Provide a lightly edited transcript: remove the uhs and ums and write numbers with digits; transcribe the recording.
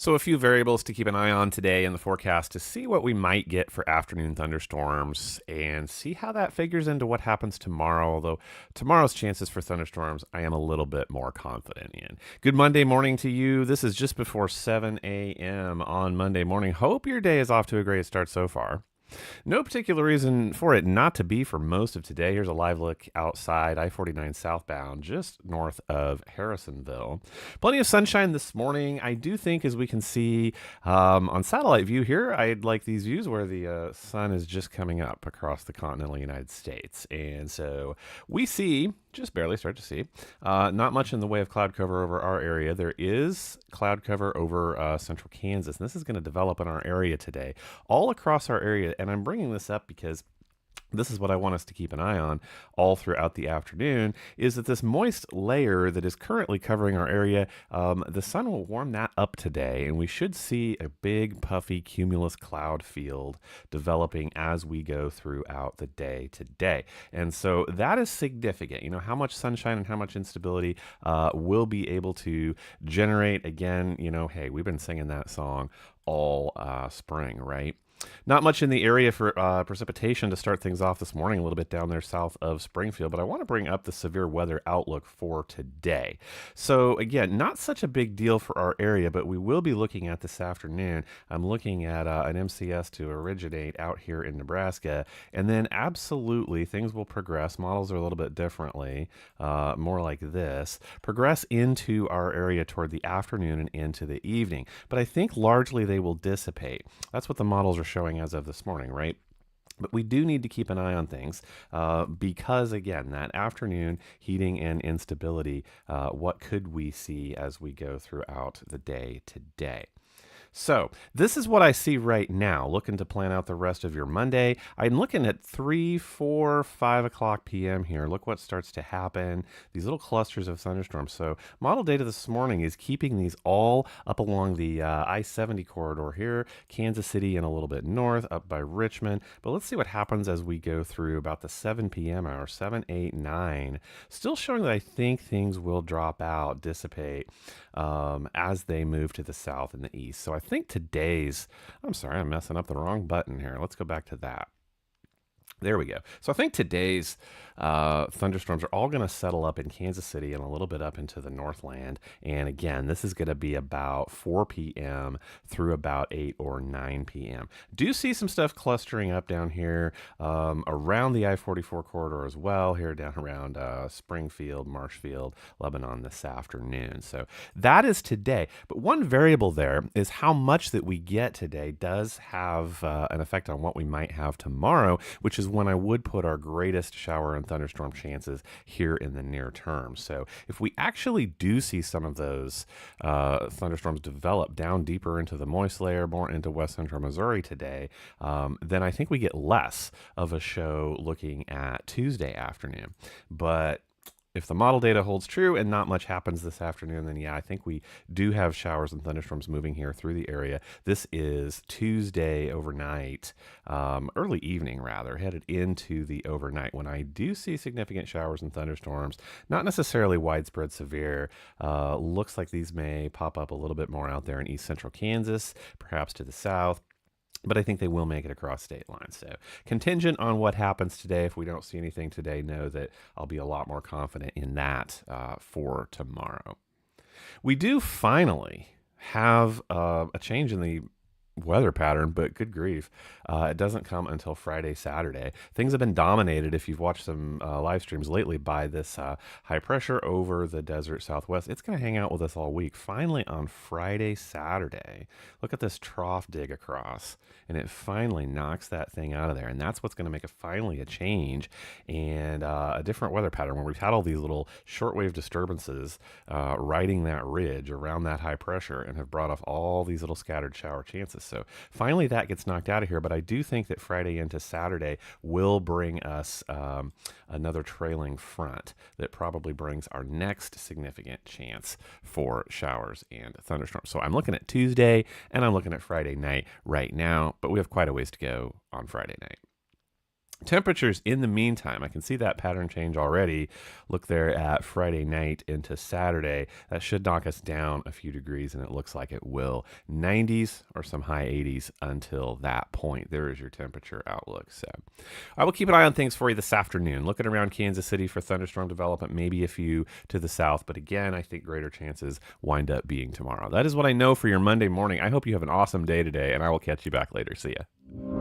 So, a few variables to keep an eye on today in the forecast to see what we might get for afternoon thunderstorms and see how that figures into what happens tomorrow. Although, tomorrow's chances for thunderstorms, I am a little bit more confident in. Good Monday morning to you. This is just before 7 a.m. on Monday morning. Hope your day is off to a great start so far. No particular reason for it not to be for most of today. Here's a live look outside I 49 southbound, just north of Harrisonville. Plenty of sunshine this morning. I do think, as we can see on satellite view here, I'd like these views where the sun is just coming up across the continental United States. And so we see, just barely start to see, not much in the way of cloud cover over our area. There is cloud cover over central Kansas, and this is going to develop in our area today, all across our area. And I'm bringing this up because this is what I want us to keep an eye on all throughout the afternoon, is that this moist layer that is currently covering our area, the sun will warm that up today, and we should see a big, puffy, cumulus cloud field developing as we go throughout the day today. And so that is significant. You know, how much sunshine and how much instability will be able to generate. Again, you know, hey, we've been singing that song all spring, right? Not much in the area for precipitation to start things off this morning, a little bit down there south of Springfield, but I want to bring up the severe weather outlook for today. So again, not such a big deal for our area, but we will be looking at this afternoon. I'm looking at an MCS to originate out here in Nebraska, and then absolutely things will progress. Models are a little bit differently, more like this, progress into our area toward the afternoon and into the evening. But I think largely they will dissipate. That's what the models are showing as of this morning, right? But we do need to keep an eye on things because, again, that afternoon heating and instability, what could we see as we go throughout the day today? So this is what I see right now. Looking to plan out the rest of your Monday. I'm looking at 3, 4, 5 o'clock p.m. here. Look what starts to happen. These little clusters of thunderstorms. So model data this morning is keeping these all up along the I-70 corridor here. Kansas City and a little bit north up by Richmond. But let's see what happens as we go through about the 7 p.m. hour. 7, 8, 9. Still showing that I think things will drop out, dissipate as they move to the south and the east. So I think I'm sorry, I'm messing up the wrong button here. Let's go back to that. There we go. So I think today's thunderstorms are all going to settle up in Kansas City and a little bit up into the Northland. And again, this is going to be about 4 p.m. through about 8 or 9 p.m. Do see some stuff clustering up down here around the I-44 corridor as well, here down around Springfield, Marshfield, Lebanon this afternoon. So that is today. But one variable there is how much that we get today does have an effect on what we might have tomorrow, which is when I would put our greatest shower and thunderstorm chances here in the near term. So if we actually do see some of those thunderstorms develop down deeper into the moist layer, more into west central Missouri today, then I think we get less of a show looking at Tuesday afternoon. But if the model data holds true and not much happens this afternoon, then yeah, I think we do have showers and thunderstorms moving here through the area. This is Tuesday overnight, early evening rather, headed into the overnight when I do see significant showers and thunderstorms, not necessarily widespread severe. Looks like these may pop up a little bit more out there in east central Kansas, perhaps to the south. But I think they will make it across state lines. So contingent on what happens today. If we don't see anything today, know that I'll be a lot more confident in that for tomorrow. We do finally have a change in the weather pattern, but good grief, it doesn't come until Friday, Saturday. Things have been dominated, if you've watched some live streams lately, by this high pressure over the desert southwest. It's going to hang out with us all week. Finally, on Friday, Saturday, look at this trough dig across, and it finally knocks that thing out of there. And that's what's going to make finally a change and a different weather pattern, where we've had all these little shortwave disturbances riding that ridge around that high pressure and have brought off all these little scattered shower chances. So finally that gets knocked out of here, but I do think that Friday into Saturday will bring us another trailing front that probably brings our next significant chance for showers and thunderstorms. So I'm looking at Tuesday and I'm looking at Friday night right now, but we have quite a ways to go on Friday night. Temperatures in the meantime, I can see that pattern change already. Look there at Friday night into Saturday. That should knock us down a few degrees, and it looks like it will. 90s or some high 80s until that point. There is your temperature outlook. So I will keep an eye on things for you this afternoon. Looking around Kansas City for thunderstorm development, maybe a few to the south. But again, I think greater chances wind up being tomorrow. That is what I know for your Monday morning. I hope you have an awesome day today, and I will catch you back later. See ya.